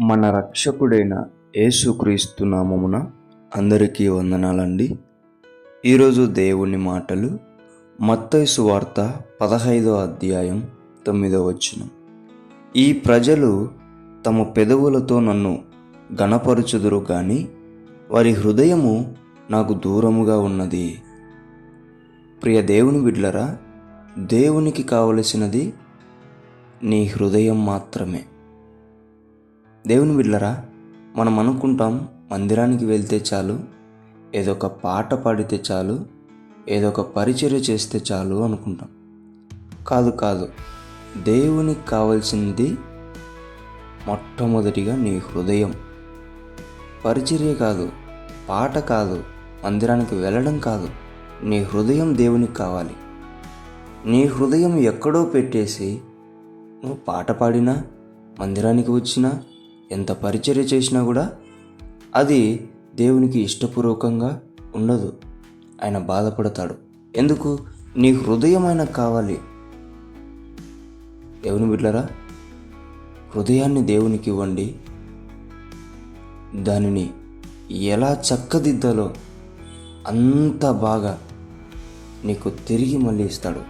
మన రక్షకుడైన యేసుక్రీస్తు నామమున అందరికీ వందనాలండి. ఈరోజు దేవుని మాటలు మత్తయి సువార్త 15వ అధ్యాయం 9వ వచనం. ఈ ప్రజలు తమ పెదవులతో నన్ను గణపరచుదురు గాని వారి హృదయము నాకు దూరముగా ఉన్నది. ప్రియ దేవుని బిడ్డలారా, దేవునికి కావలసినది నీ హృదయం మాత్రమే. దేవుని బిడ్డలారా, మనం అనుకుంటాం మందిరానికి వెళ్తే చాలు, ఏదో ఒక పాట పాడితే చాలు, ఏదో ఒక పరిచర్య చేస్తే చాలు అనుకుంటాం. కాదు, దేవునికి కావాల్సింది మొట్టమొదటిగా నీ హృదయం. పరిచర్య కాదు, పాట కాదు, మందిరానికి వెళ్ళడం కాదు, నీ హృదయం దేవునికి కావాలి. నీ హృదయం ఎక్కడో పెట్టేసి నువ్వు పాట పాడినా, మందిరానికి వచ్చినా, ఎంత పరిచర్య చేసినా కూడా అది దేవునికి ఇష్టపూర్వకంగా ఉండదు. ఆయన బాధపడతాడు. ఎందుకు? నీ హృదయం ఆయనకు కావాలి. దేవుని బిడ్డలారా, హృదయాన్ని దేవునికి ఇవ్వండి. దానిని ఎలా చక్కదిద్దాలో అంత బాగా నీకు తిరిగి మళ్ళీ ఇస్తాడు.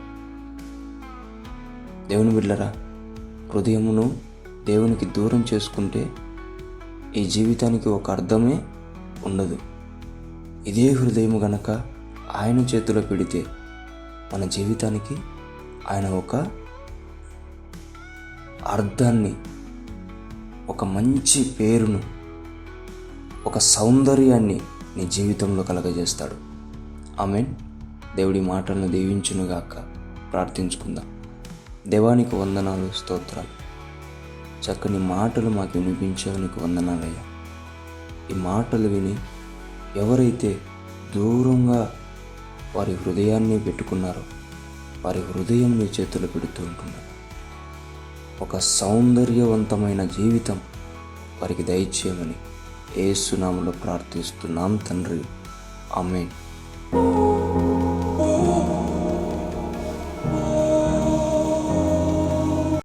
దేవుని బిడ్డలారా, హృదయమును దేవునికి దూరం చేసుకుంటే ఈ జీవితానికి ఒక అర్థమే ఉండదు. ఇదే హృదయము గనక ఆయన చేతిలో పెడితే మన జీవితానికి ఆయన ఒక అర్థాన్ని, ఒక మంచి పేరును, ఒక సౌందర్యాన్ని నీ జీవితంలో కలగజేస్తాడు. ఆమేన్. దేవుడి మాటలను దీవించునుగాక. ప్రార్థించుకుందాం. దేవానికి వందనాలు, స్తోత్రాలు. చక్కని మాటలు మాకు వినిపించావు, నీకు వందనాలయ్యా. ఈ మాటలు విని ఎవరైతే దూరంగా వారి హృదయాన్ని పెట్టుకున్నారో వారి హృదయం నీ చేతులు పెడుతూ ఉంటున్నారు. ఒక సౌందర్యవంతమైన జీవితం వారికి దయచేయమని యేసు నామములో ప్రార్థిస్తున్నాం తండ్రి. ఆమేన్.